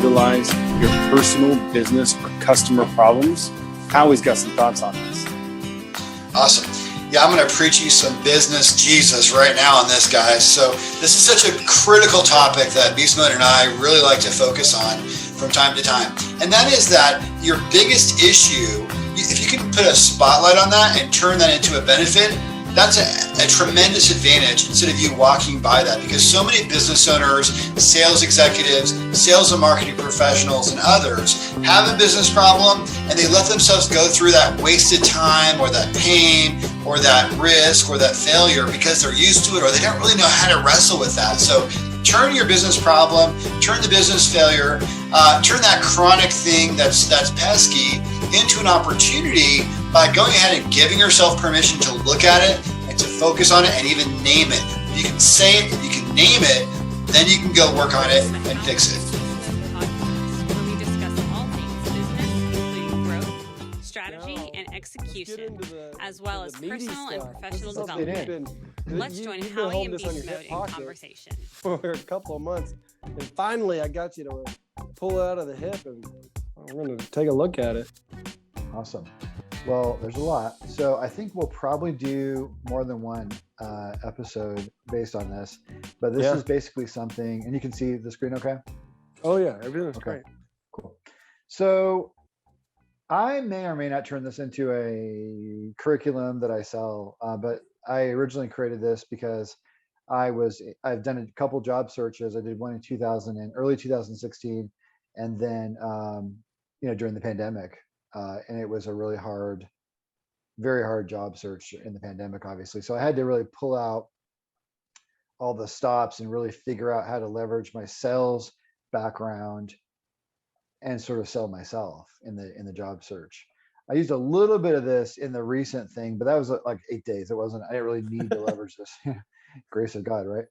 utilize your personal, business, or customer problems? Howie's got some thoughts on this. Awesome. Yeah, I'm going to preach you some business Jesus right now on this, guys. So this is such a critical topic that Beastmode and I really like to focus on from time to time. And that is that your biggest issue, if you can put a spotlight on that and turn that into a benefit, that's a tremendous advantage instead of you walking by that, because so many business owners, sales executives, sales and marketing professionals, and others have a business problem and they let themselves go through that wasted time or that pain or that risk or that failure because they're used to it or they don't really know how to wrestle with that. So turn your business problem, turn the business failure, turn that chronic thing that's pesky into an opportunity by going ahead and giving yourself permission to look at it and to focus on it and even name it. If you can say it, if you can name it, then you can go work on it and fix it. Where we discuss all things business, including growth, strategy, and execution, as well as personal and professional development. Let's join Howie and Beastmode in conversation. For a couple of months, and finally I got you to pull it out of the hip, and we're going to take a look at it. Awesome. Well, there's a lot. So I think we'll probably do more than one episode based on this, but this is basically something, and you can see the screen okay? Oh yeah, everything's great. Cool. So I may or may not turn this into a curriculum that I sell, but I originally created this because I've done a couple job searches. I did one in early 2016, and then during the pandemic. And it was a really very hard job search in the pandemic, obviously. So I had to really pull out all the stops and really figure out how to leverage my sales background and sort of sell myself in the job search. I used a little bit of this in the recent thing, but that was like 8 days. I didn't really need to leverage this. Grace of God, right?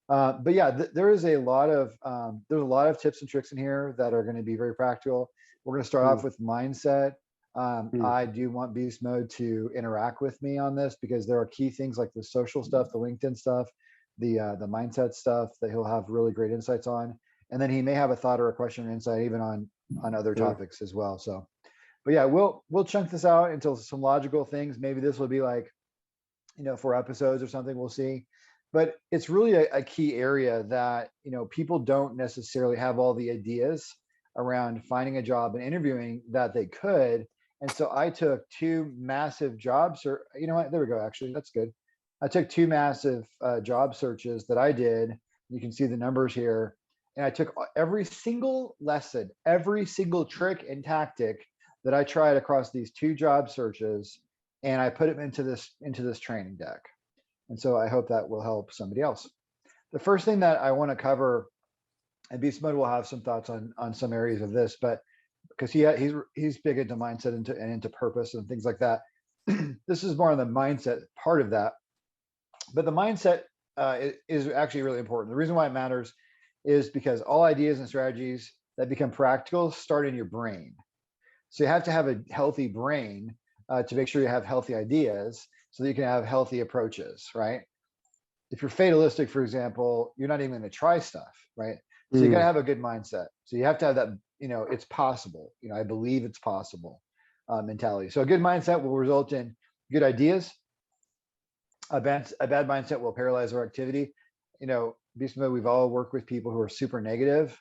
But yeah, there's a lot of tips and tricks in here that are going to be very practical. We're going to start off with mindset. I do want Beast Mode to interact with me on this because there are key things like the social stuff, the LinkedIn stuff, the mindset stuff that he'll have really great insights on. And then he may have a thought or a question or insight even on other topics as well. So, but yeah, we'll chunk this out into some logical things. Maybe this will be like, 4 episodes or something, we'll see. But it's really a key area that, people don't necessarily have all the ideas around finding a job and interviewing that they could. And so I took 2 massive job you know what, there we go. Actually, that's good. I took 2 massive job searches that I did. You can see the numbers here. And I took every single lesson, every single trick and tactic that I tried across these 2 job searches, and I put them into this training deck. And so I hope that will help somebody else. The first thing that I want to cover, and Beast Mode will have some thoughts on some areas of this, but because he's big into mindset and into purpose and things like that. This is more on the mindset part of that. But the mindset is actually really important. The reason why it matters is because all ideas and strategies that become practical start in your brain. So you have to have a healthy brain to make sure you have healthy ideas so that you can have healthy approaches, right? If you're fatalistic, for example, you're not even going to try stuff, right? So you got to have a good mindset. So you have to have that, it's possible. I believe it's possible mentality. So a good mindset will result in good ideas. A bad mindset will paralyze our activity. Beast Mode, we've all worked with people who are super negative,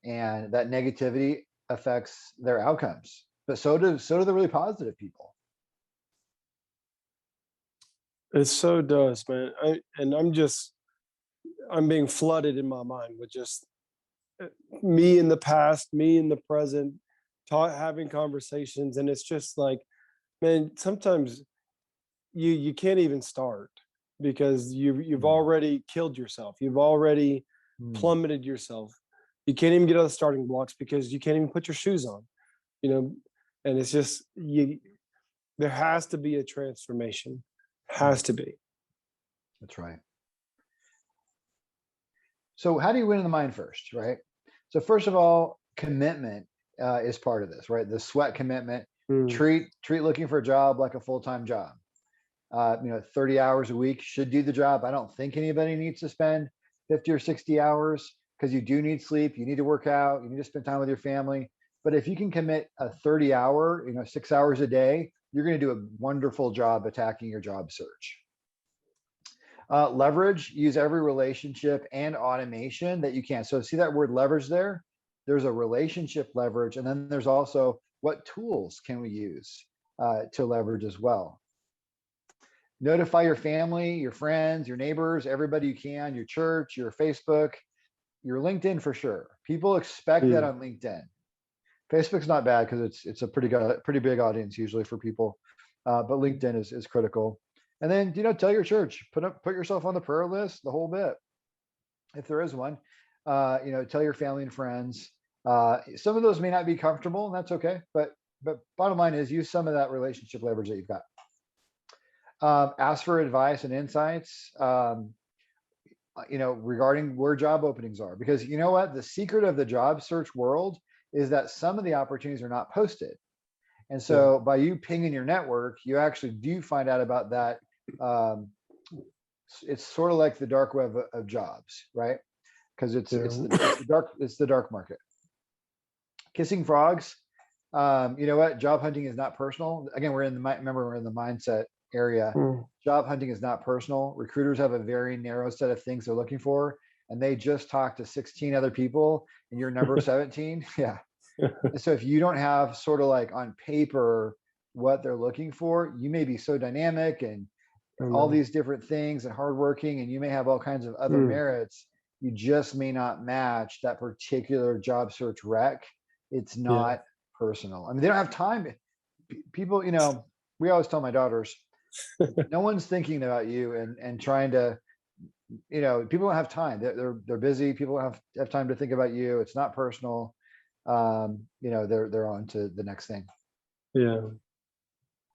and that negativity affects their outcomes. But so do the really positive people. It so does, man. I'm being flooded in my mind with just me in the past, me in the present, having conversations, and it's just like, man, sometimes you can't even start because you've already killed yourself. You've already plummeted yourself. You can't even get out of the starting blocks because you can't even put your shoes on, and it's just there has to be a transformation. Has to be. That's right. So how do you win in the mind first, right? So first of all, commitment is part of this, right? The sweat commitment. Treat looking for a job like a full-time job. 30 hours a week should do the job. I don't think anybody needs to spend 50 or 60 hours, because you do need sleep, you need to work out, you need to spend time with your family. But if you can commit a 30-hour, 6 hours a day, you're going to do a wonderful job attacking your job search. Leverage, use every relationship and automation that you can. So see that word leverage there? There's a relationship leverage, and then there's also what tools can we use to leverage as well. Notify your family, your friends, your neighbors, everybody you can, your church, your Facebook, your LinkedIn for sure. People expect that on LinkedIn. Facebook's not bad because it's a pretty big audience usually for people, but LinkedIn is critical. And then tell your church, put yourself on the prayer list, the whole bit, if there is one. Tell your family and friends. Some of those may not be comfortable, and that's okay. But bottom line is use some of that relationship leverage that you've got. Ask for advice and insights, regarding where job openings are, because you know what? The secret of the job search world is that some of the opportunities are not posted. And so by you pinging your network, you actually do find out about that. It's sort of like the dark web of jobs, right? Because it's the dark market. Kissing frogs. You know what? Job hunting is not personal. Again, we're in the mindset area. Job hunting is not personal. Recruiters have a very narrow set of things they're looking for, and they just talked to 16 other people, and you're number 17. Yeah. So if you don't have sort of like on paper what they're looking for, you may be so dynamic and all these different things and hardworking, and you may have all kinds of other merits. You just may not match that particular job search rec. It's not personal. I mean, they don't have time. People, we always tell my daughters, no one's thinking about you and trying to, people don't have time. They're busy. People don't have time to think about you. It's not personal. They're on to the next thing. Yeah.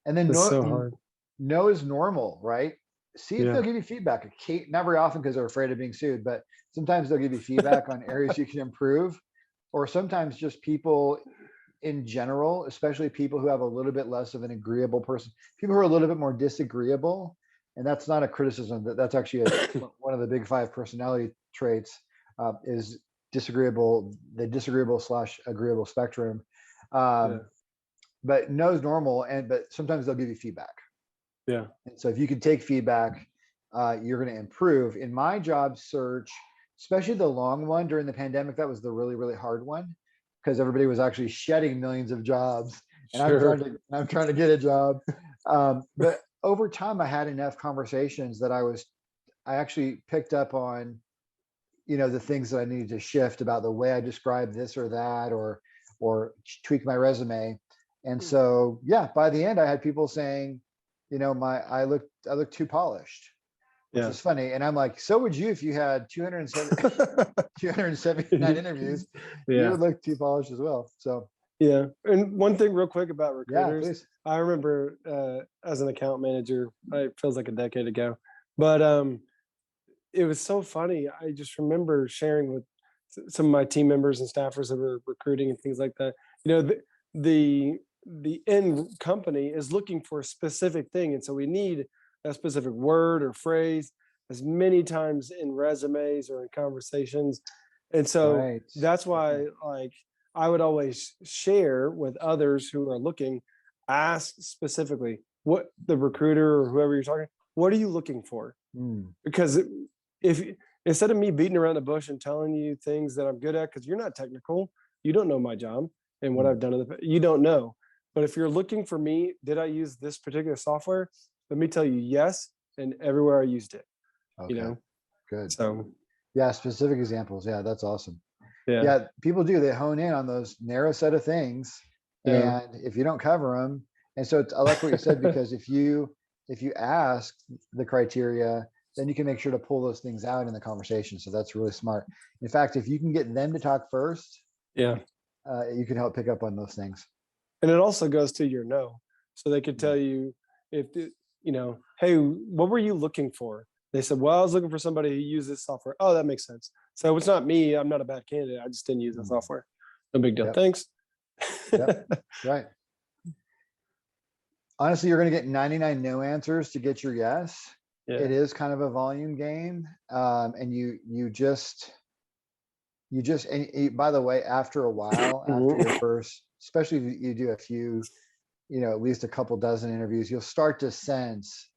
And then it's so hard. No is normal, right? See if they'll give you feedback. Not very often because they're afraid of being sued, but sometimes they'll give you feedback on areas you can improve, or sometimes just people in general, especially people who have a little bit less of an agreeable person, people who are a little bit more disagreeable. And that's not a criticism. That's actually one of the big 5 personality traits is disagreeable, the disagreeable/agreeable spectrum. But no is normal, but sometimes they'll give you feedback. Yeah. And so if you can take feedback, you're going to improve. In my job search, especially the long one during the pandemic, that was the really, really hard one because everybody was actually shedding millions of jobs, and I'm trying to get a job. But over time, I had enough conversations that I actually picked up on, the things that I needed to shift about the way I describe this or that, or tweak my resume. And so, by the end, I had people saying, I look too polished, which is funny. And I'm like, so would you if you had 279 interviews? You would look too polished as well. So and one thing real quick about recruiters. Please. I remember as an account manager, it feels like a decade ago, but it was so funny. I just remember sharing with some of my team members and staffers that were recruiting and things like that. The end company is looking for a specific thing, and so we need a specific word or phrase as many times in resumes or in conversations. And so that's why I would always share with others who are looking, ask specifically what the recruiter or whoever you're talking, what are you looking for? Because if instead of me beating around the bush and telling you things that I'm good at, because you're not technical, you don't know my job and what I've done you don't know. But if you're looking for me, did I use this particular software? Let me tell you, yes, and everywhere I used it. Okay. Good. So specific examples. Yeah, that's awesome. Yeah, people do. They hone in on those narrow set of things, and if you don't cover them, and so I like what you said, because if you ask the criteria, then you can make sure to pull those things out in the conversation. So that's really smart. In fact, if you can get them to talk first, you can help pick up on those things. And it also goes to your no. So they could tell you hey, what were you looking for? They said, well, I was looking for somebody who uses software. Oh, that makes sense. So it's not me. I'm not a bad candidate. I just didn't use the software. No big deal. Thanks. Right. Honestly, you're going to get 99 no answers to get your yes. It is kind of a volume game. And you just, you just, and by the way, after a while, after your first, especially if you do a few, at least a couple dozen interviews, you'll start to sense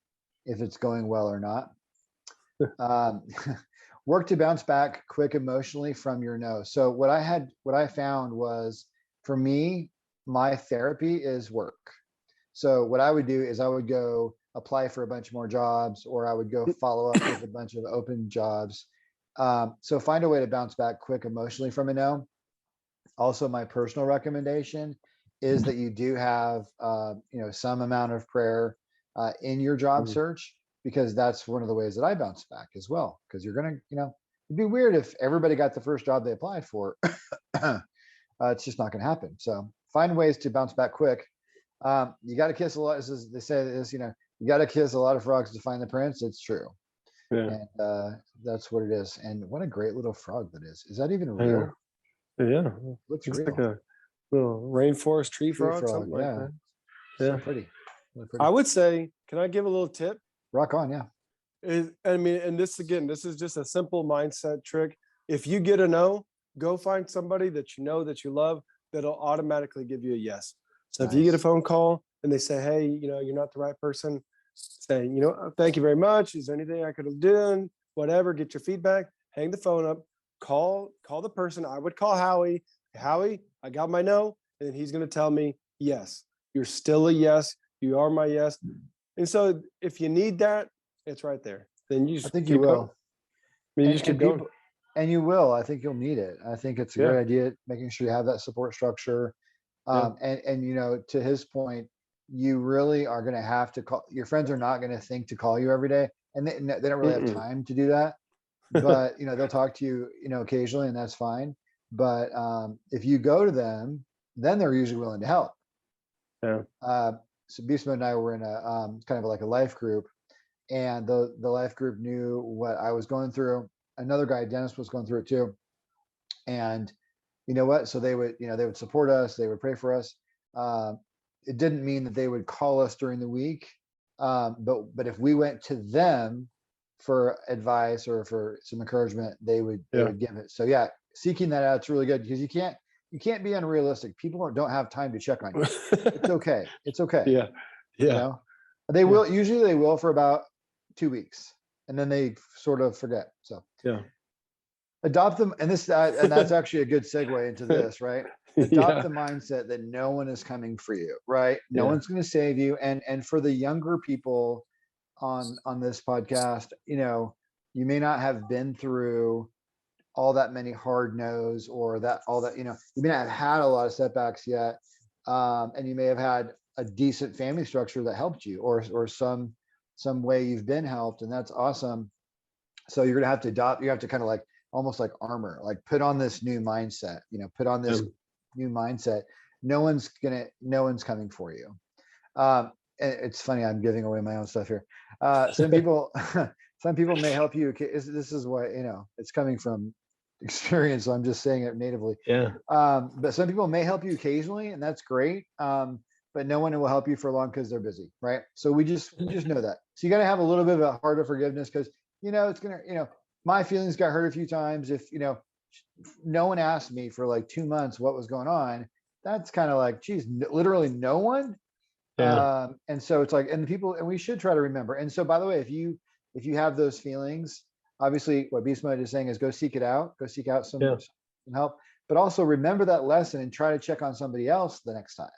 if it's going well or not. Work to bounce back quick emotionally from your no. So what I found was, for me, my therapy is work. So what I would do is I would go apply for a bunch more jobs, or I would go follow up with a bunch of open jobs. So find a way to bounce back quick emotionally from a no. Also, my personal recommendation is that you do have, some amount of prayer in your job search, because that's one of the ways that I bounce back as well. Because you're going to, it'd be weird if everybody got the first job they applied for. It's just not going to happen. So find ways to bounce back quick. You got to kiss a lot. They say this, you got to kiss a lot of frogs to find the prince. It's true. Yeah. And that's what it is. And what a great little frog that is. Is that even real? Yeah. Looks It's real. like a little rainforest tree frog, something like that. So Yeah. pretty. Really pretty. I would say, can I give a little tip? Rock on, yeah. And this is just a simple mindset trick. If you get a no, go find somebody that you love, that'll automatically give you a yes. So if you get a phone call and they say, hey, you're not the right person, say, thank you very much. Is there anything I could have done? Whatever, get your feedback, hang the phone up, call the person. I would call Howie. Howie, I got my no. And he's going to tell me, yes, you're still a yes. You are my yes. And so if you need that, it's right there. Then you just I think you will. You just keep going. And you will. I think you'll need it. I think it's a great idea, making sure you have that support structure. And to his point, you really are going to have to call. Your friends are not going to think to call you every day, and they don't really have time to do that. But they'll talk to you, occasionally, and that's fine. But if you go to them, then they're usually willing to help. Yeah. So Beastmode and I were in a kind of like a life group, and the life group knew what I was going through. Another guy, Dennis, was going through it too. And you know what? So they would support us. They would pray for us. It didn't mean that they would call us during the week. But if we went to them for advice or for some encouragement, they would give it. So yeah, seeking that out, it's really good, because you can't be unrealistic. People don't have time to check on you. It's okay. It's okay. Yeah. Yeah. They will, usually they will for about 2 weeks, and then they sort of forget. So yeah. Adopt them. And that's actually a good segue into this, right? Adopt the mindset that no one is coming for you, right? No one's going to save you. And for the younger people on this podcast, you may not have been through all that many hard no's, or you may not have had a lot of setbacks yet. And you may have had a decent family structure that helped you, or some way you've been helped. And that's awesome. So you're going to have to adopt, you have to kind of like, almost like armor, like put on this new mindset, put on this new mindset. No one's coming for you. And it's funny, I'm giving away my own stuff here. Some people may help you. This is what, it's coming from experience. So I'm just saying it natively. Yeah. But some people may help you occasionally, and that's great. But no one will help you for long because they're busy. Right. So we just know that. So you got to have a little bit of a heart of forgiveness, because, it's going to, my feelings got hurt a few times. If, no one asked me for like 2 months what was going on, that's kind of like, geez, literally no one. Yeah. And so it's like, and we should try to remember. And so, by the way, if you have those feelings, obviously what Beastmode is saying is go seek out some help, but also remember that lesson and try to check on somebody else the next time,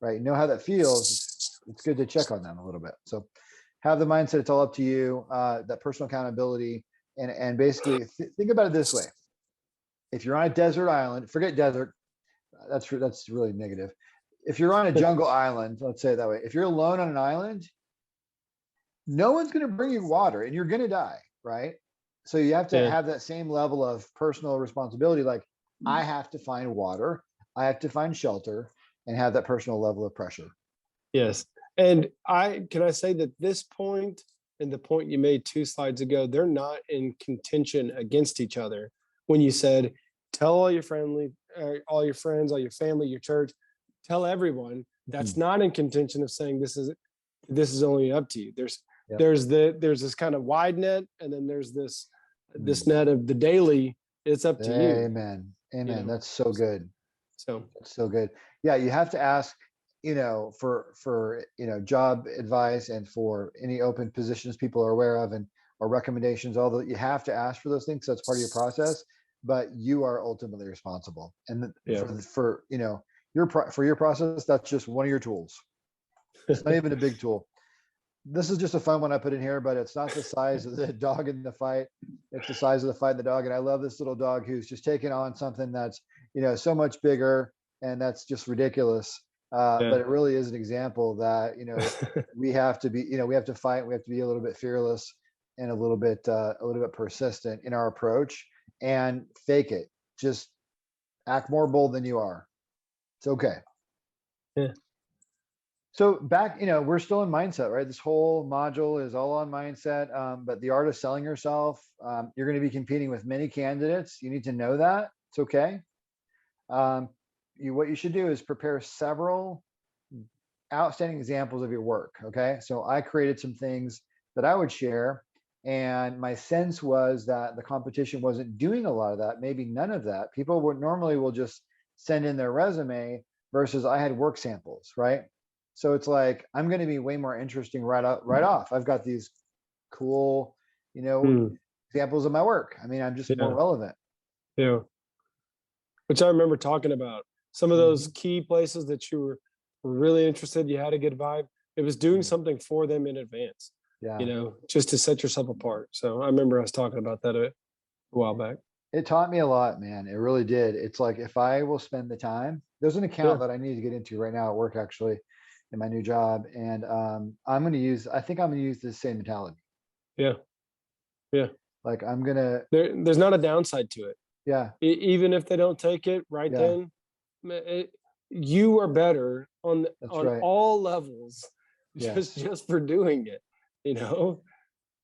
right? You know how that feels. It's good to check on them a little bit. So have the mindset, it's all up to you, that personal accountability. And basically think about it this way. If you're on a desert island, forget desert. That's really negative. If you're on a jungle island, let's say it that way. If you're alone on an island, no one's going to bring you water, and you're going to die, right? So you have to have that same level of personal responsibility. Like, I have to find water, I have to find shelter, and have that personal level of pressure. Yes. And can I say that this point and the point you made 2 slides ago, they're not in contention against each other. When you said, tell all your friends, all your family, your church, tell everyone, that's not in contention of saying this is only up to you. There's this kind of wide net, and then there's this net of the daily It's up to you. Amen. Amen. know. That's so good. So That's so good. Yeah, you have to ask, for job advice and for any open positions people are aware of and or recommendations, although you have to ask for those things. So that's part of your process, but you are ultimately responsible. And yeah. for your process, that's just one of your tools. It's not even a big tool. This is just a fun one I put in here, but it's not the size of the dog in the fight. It's the size of the fight in the dog. And I love this little dog who's just taking on something that's, so much bigger, and that's just ridiculous. But it really is an example that, we have to be, we have to fight. We have to be a little bit fearless and a little bit persistent in our approach, and fake it. Just act more bold than you are. It's okay. Yeah. So back, we're still in mindset, right? This whole module is all on mindset, but the art of selling yourself, you're going to be competing with many candidates. You need to know that. It's okay. What you should do is prepare several outstanding examples of your work. Okay. So I created some things that I would share, and my sense was that the competition wasn't doing a lot of that, maybe none of that. People will just send in their resume, versus I had work samples, right? So it's like, I'm going to be way more interesting right off. I've got these cool, examples of my work. I mean, I'm just more relevant. Yeah. Which I remember talking about some of those key places that you were really interested. You had a good vibe. It was doing something for them in advance, just to set yourself apart. So I remember us talking about that a while back. It taught me a lot, man. It really did. It's like, if I will spend the time, there's an account that I need to get into right now at work, actually, in my new job. And I think I'm going to use the same mentality. Yeah. Yeah. Like there's not a downside to it. Yeah. Even if they don't take it then, you are better on all levels, just for doing it,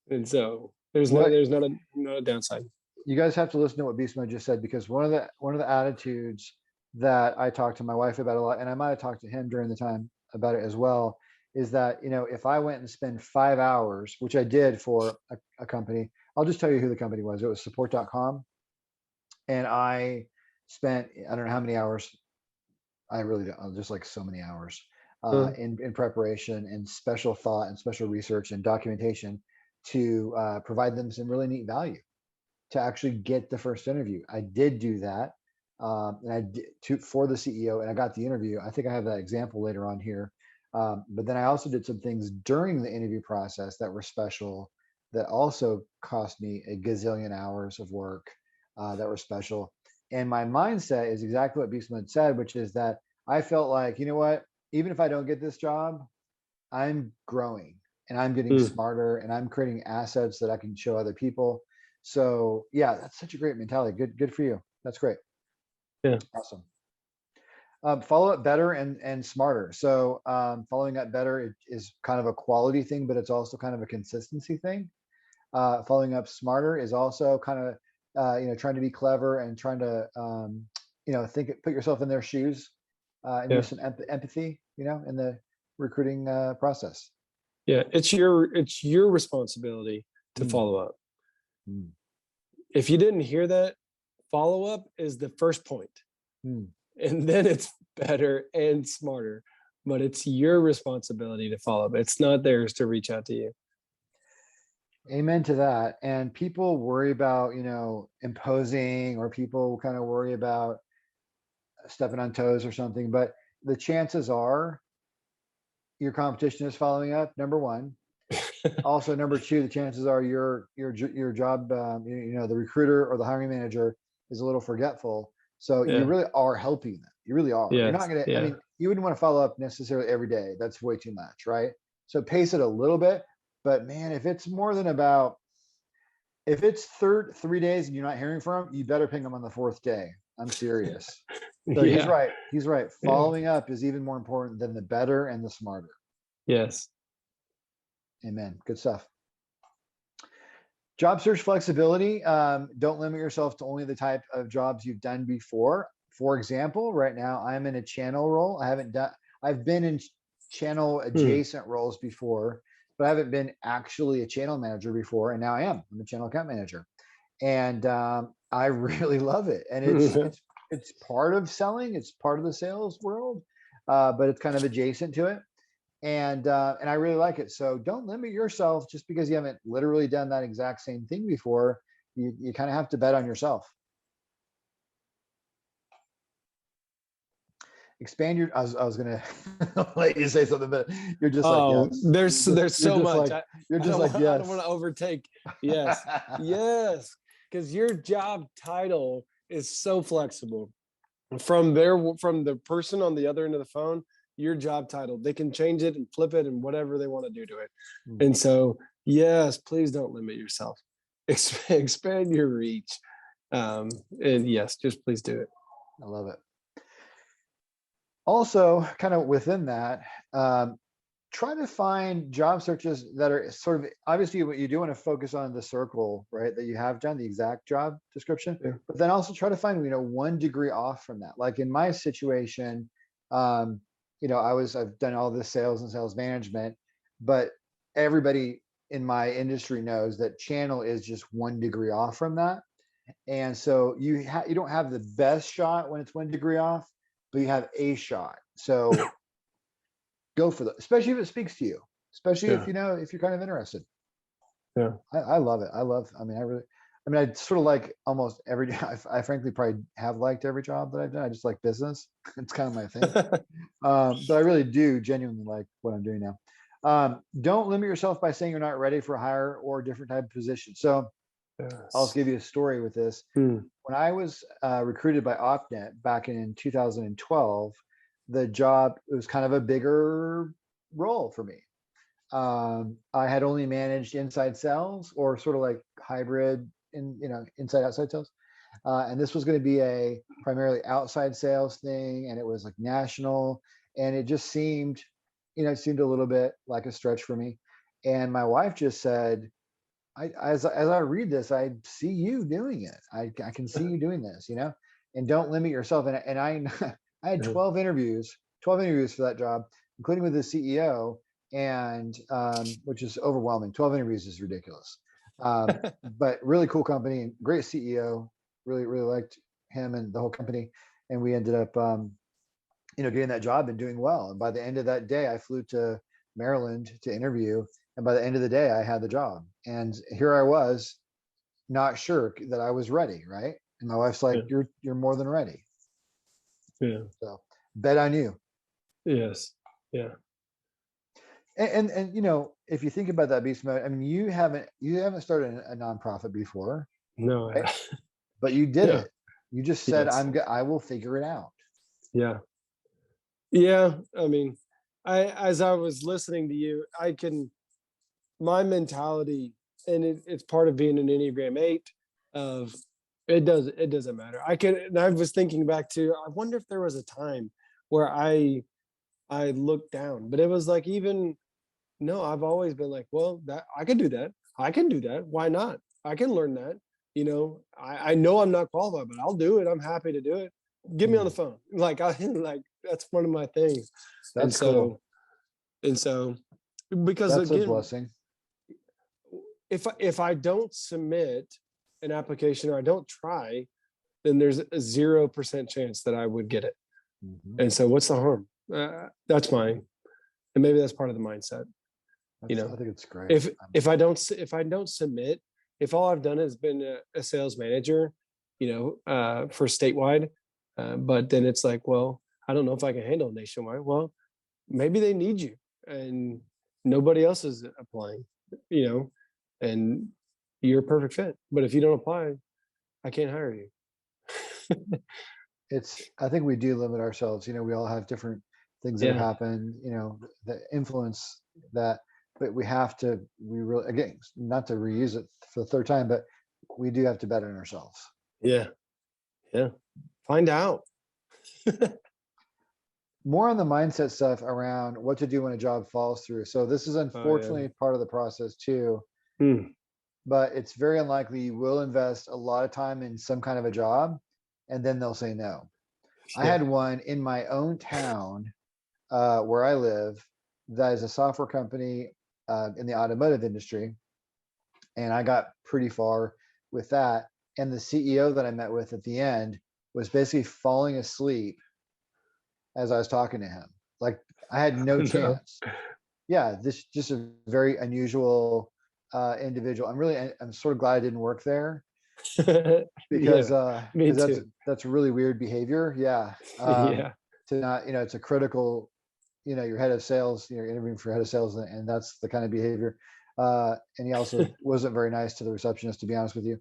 and so there's not a downside. You guys have to listen to what Beastmode just said, because one of the attitudes that I talked to my wife about a lot, and I might have talked to him during the time about it as well, is that, if I went and spent 5 hours, which I did for a company, I'll just tell you who the company was. It was support.com. And I spent, I don't know how many hours, I really don't, just like so many hours in preparation and special thought and special research and documentation to provide them some really neat value to actually get the first interview. I did do that. And I did for the CEO, and I got the interview. I think I have that example later on here. But then I also did some things during the interview process that were special, that also cost me a gazillion hours of work that were special. And my mindset is exactly what Beastmode said, which is that I felt like, you know what, even if I don't get this job, I'm growing and I'm getting smarter and I'm creating assets that I can show other people. So yeah, that's such a great mentality. Good for you. That's great. Yeah. Awesome. Follow up better and smarter. So following up better is kind of a quality thing, but it's also kind of a consistency thing. Following up smarter is also kind of, trying to be clever and trying to, put yourself in their shoes and use some empathy, in the recruiting process. Yeah, it's your responsibility to follow up. If you didn't hear that, follow up is the first point. And then it's better and smarter, but it's your responsibility to follow up. It's not theirs to reach out to you. Amen to that. And people worry about, imposing, or people kind of worry about stepping on toes or something, but the chances are your competition is following up, number one. Also, number two, the chances are your job, the recruiter or the hiring manager is a little forgetful. So you really are helping them. You really are. You're not going to, I mean, you wouldn't want to follow up necessarily every day. That's way too much, right? So pace it a little bit. But man, if it's more than if it's 3 days and you're not hearing from them, you better ping them on the 4th day. I'm serious. So he's right. He's right. Following up is even more important than the better and the smarter. Yes. Amen. Good stuff. Job search flexibility. Don't limit yourself to only the type of jobs you've done before. For example, right now I'm in a channel role. I've been in channel adjacent roles before, but I haven't been actually a channel manager before. And now I am. I'm a channel account manager. And I really love it. And it's part of selling. It's part of the sales world, but it's kind of adjacent to it. And I really like it. So don't limit yourself just because you haven't literally done that exact same thing before. You kind of have to bet on yourself. Expand your. I was gonna let you say something, but you're just like, yes. There's so much. You're just like, yes. I don't want to overtake. Yes, yes, because your job title is so flexible. From the person on the other end of the phone, your job title, they can change it and flip it and whatever they want to do to it. And so, yes, please don't limit yourself. Expand your reach. And yes, just please do it. I love it. Also, kind of within that, try to find job searches that are sort of, obviously what you do want to focus on the circle, right? That you have done the exact job description, but then also try to find, 1 degree off from that. Like in my situation, I've done all this sales and sales management, but everybody in my industry knows that channel is just 1 degree off from that. And so you don't have the best shot when it's 1 degree off, but you have a shot. So go for that, especially if it speaks to you, especially if you're kind of interested. Yeah. I love it. I sort of like almost every job. I frankly probably have liked every job that I've done. I just like business. It's kind of my thing. But I really do genuinely like what I'm doing now. Don't limit yourself by saying you're not ready for a higher or different type of position. So I'll just give you a story with this. When I was recruited by OpNet back in 2012, the job, it was kind of a bigger role for me. I had only managed inside sales or sort of like hybrid inside outside sales. And this was going to be a primarily outside sales thing. And it was like national. And it just seemed, it seemed a little bit like a stretch for me. And my wife just said, as I read this, I see you doing it. I can see you doing this, and don't limit yourself. And I had 12 interviews for that job, including with the CEO, and which is overwhelming. 12 interviews is ridiculous. But really cool company and great CEO. Really, really liked him and the whole company. And we ended up, getting that job and doing well. And by the end of that day, I flew to Maryland to interview. And by the end of the day, I had the job. And here I was, not sure that I was ready, right? And my wife's like, "You're more than ready." Yeah. So bet on you. Yes. Yeah. And if you think about that, Beastmode, I mean, you haven't started a nonprofit before. No. Right? But you did it. You just said, I will figure it out. Yeah. Yeah. I mean, as I was listening to you, my mentality, and it's part of being an Enneagram 8 of it doesn't matter. And I was thinking back to, I wonder if there was a time where I looked down, but it was like, no, I've always been like, well, that I can do that. I can do that. Why not? I can learn that. I know I'm not qualified, but I'll do it. I'm happy to do it. Get me on the phone. Like that's one of my things. That's cool. And so because that's again, a blessing. If I don't submit an application or I don't try, then there's a 0% chance that I would get it. And so what's the harm? That's mine. And maybe that's part of the mindset. I think it's great. If I don't submit, if all I've done has been a sales manager, for statewide, but then it's like, well, I don't know if I can handle nationwide. Well, maybe they need you and nobody else is applying, and you're a perfect fit. But if you don't apply, I can't hire you. I think we do limit ourselves. We all have different things that happen, that influence that, but we really, again, not to reuse it for the third time, but we do have to bet on ourselves. Yeah. Find out. More on the mindset stuff around what to do when a job falls through. So this is unfortunately part of the process too, but it's very unlikely you will invest a lot of time in some kind of a job and then they'll say no. I had one in my own town where I live that is a software company in the automotive industry. And I got pretty far, with that. And the CEO that I met with at the end was basically falling asleep as I was talking to him. Like I had no No. chance. Yeah, this just a very unusual individual. I'm sort of glad I didn't work there because me because too. that's really weird behavior. Yeah. Yeah. To not, it's a critical, your head of sales, you're interviewing for head of sales, and that's the kind of behavior. And he also wasn't very nice to the receptionist, to be honest with you.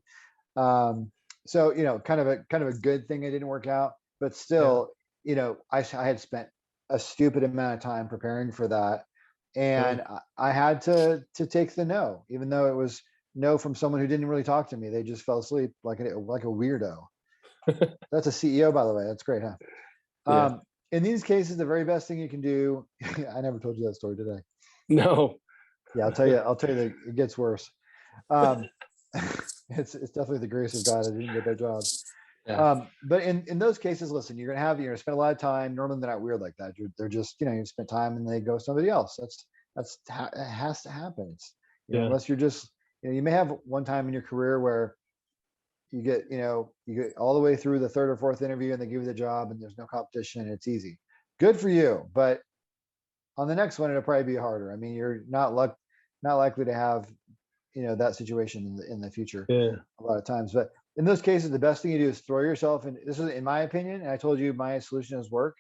So, kind of a good thing it didn't work out, but still, I had spent a stupid amount of time preparing for that. And I had to take the no, even though it was no from someone who didn't really talk to me. They just fell asleep like a weirdo. That's a CEO, by the way. That's great, huh? Yeah. In these cases, the very best thing you can do, I never told you that story, did I? No. Yeah, I'll tell you that it gets worse. Um, it's definitely the grace of God I didn't get that job. Yeah. But in those cases, listen, you're gonna spend a lot of time. Normally they're not weird like that. They're just, you spend time and they go somebody else. It has to happen. It's, Yeah. unless you're just, you may have one time in your career where you get all the way through the third or fourth interview and they give you the job and there's no competition and it's easy. Good for you. But on the next one, it'll probably be harder. I mean, you're not likely to have, that situation in the future Yeah. a lot of times. But in those cases, the best thing you do is throw yourself in. This is in my opinion, and I told you my solution is work.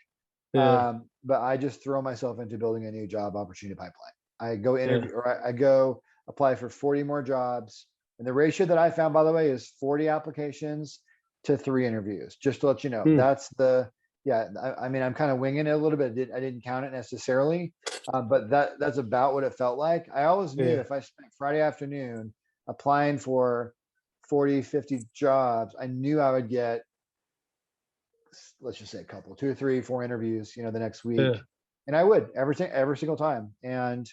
Yeah. But I just throw myself into building a new job opportunity pipeline. I go interview, Yeah. or I go apply for 40 more jobs. And the ratio that I found, by the way, is 40 applications to 3 interviews, just to let you know. That's I mean, I'm kind of winging it a little bit. I didn't count it necessarily, but that's about what it felt like. I always knew if I spent Friday afternoon applying for 40, 50 jobs, I knew I would get, let's just say a couple, 2 or 3, 4 interviews, the next week. Yeah. And I would every single time. And,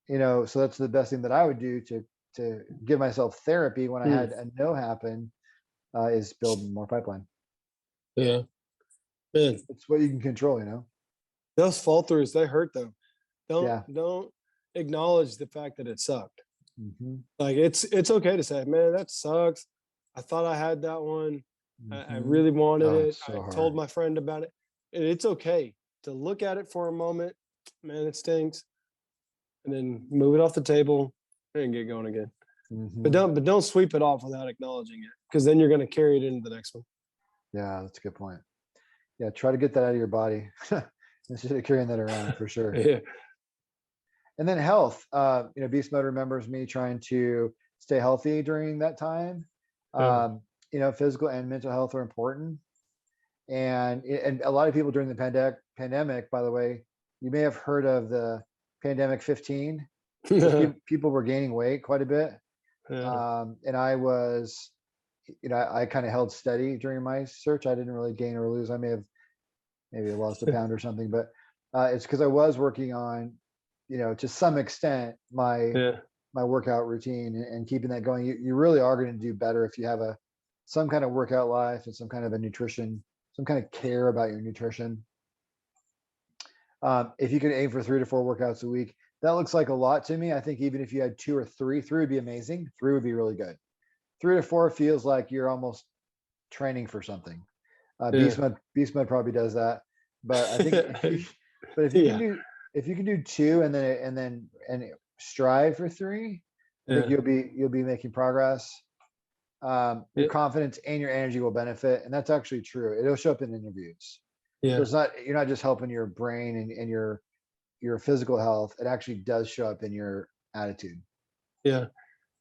so that's the best thing that I would do to give myself therapy when I had a no happen, is build more pipeline. Yeah. Man, It's what you can control, those fall throughs, they hurt though. Yeah. Don't acknowledge the fact that it sucked. Mm-hmm. Like it's okay to say, man, that sucks. I thought I had that one. I Mhm. really wanted Oh, it. it's so I hard. told my friend about it. And it's okay to look at it for a moment. Man, it stinks. And then move it off the table and get going again. Mhm. But don't sweep it off without acknowledging it, because then you're going to carry it into the next one. Yeah, that's a good point. Yeah, try to get that out of your body instead of carrying that around, for sure. Yeah. And then health, Beastmode remembers me trying to stay healthy during that time. Physical and mental health are important. And a lot of people during the pandemic, by the way, you may have heard of the pandemic 15. People were gaining weight quite a bit. And I was, I kind of held steady during my search. I didn't really gain or lose. I may have maybe lost a pound or something, but it's because I was working on, to some extent, my workout routine and keeping that going. You really are going to do better if you have some kind of workout life and some kind of a nutrition, some kind of care about your nutrition. If you could aim for 3 to 4 workouts a week, that looks like a lot to me. I think even if you had 2 or 3 would be amazing. 3 would be really good. 3 to 4 feels like you're almost training for something. Beastmode probably does that, but I think if you can do 2 and then strive for 3, I think you'll be making progress. Your confidence and your energy will benefit, and that's actually true. It'll show up in interviews. So you're not just helping your brain and your physical health. It actually does show up in your attitude. Yeah.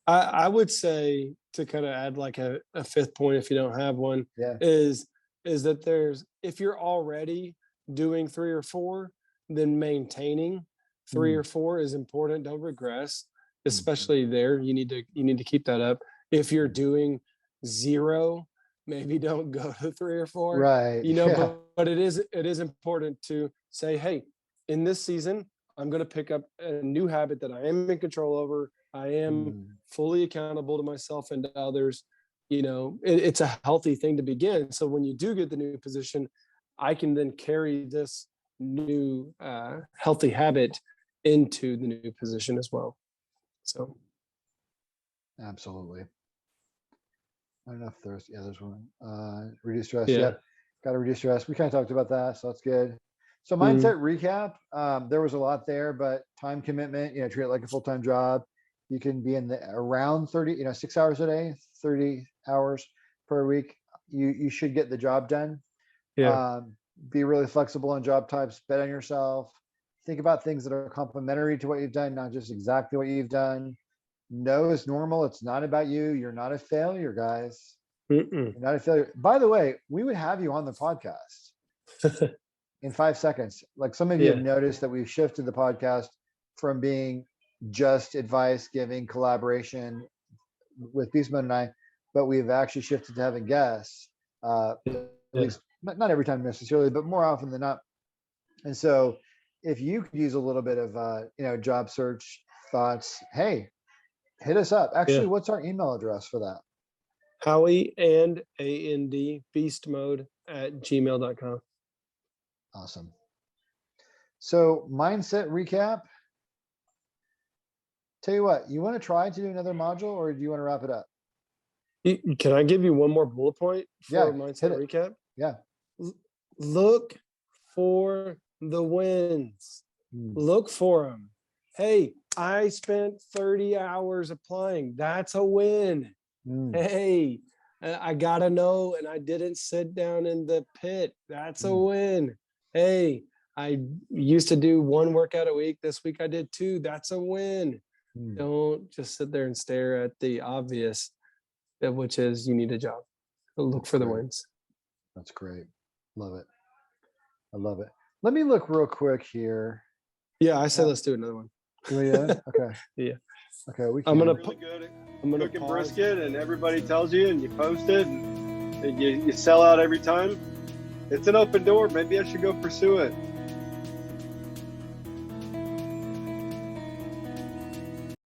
I would say, to kind of add like a 5th point, if you don't have one, is that if you're already doing 3 or 4, then maintaining 3 or 4 is important. Don't regress, especially there. You need to keep that up. If you're doing 0, maybe don't go to 3 or 4. Right. But it is important to say, hey, in this season, I'm going to pick up a new habit that I am in control over. I am fully accountable to myself and to others. It's a healthy thing to begin. So when you do get the new position, I can then carry this new healthy habit into the new position as well. So. Absolutely. I don't know if there's one. Reduce stress. Yeah. Yep. Got to reduce stress. We kind of talked about that, so that's good. So Mhm. mindset recap. There was a lot there, but time commitment, treat it like a full-time job. You can be in around 30, 6 hours a day, 30 hours per week. You should get the job done. Yeah. Be really flexible on job types, bet on yourself. Think about things that are complementary to what you've done, not just exactly what you've done. No is normal. It's not about you. You're not a failure, guys. Mm-mm. You're not a failure. By the way, we would have you on the podcast in 5 seconds. Like some of you Yeah. have noticed that we've shifted the podcast from being just advice giving collaboration with Beastmode and I, but we've actually shifted to having guests, at least not every time necessarily, but more often than not. And so if you could use a little bit of, job search thoughts, hey, hit us up. Actually, what's our email address for that? Howie and AND Beastmode at gmail.com. Awesome. So mindset recap. Tell you what, you want to try to do another module or do you want to wrap it up? Can I give you one more bullet point for Yeah, mindset hit it. recap? Yeah. Look for the wins. Look for them. Hey, I spent 30 hours applying. That's a win. Hey, I got to know, and I didn't sit down in the pit. That's a win. Hey, I used to do 1 workout a week. This week I did 2. That's a win. Don't just sit there and stare at the obvious, which is you need a job. Look for the wins. That's great. Love it. I love it. Let me look real quick here. Yeah, I said let's do another one. Yeah. Okay. Yeah. Okay. We I'm can. gonna Really good at I'm gonna cooking pause. brisket, and everybody tells you, and you post it, and you sell out every time. It's an open door. Maybe I should go pursue it.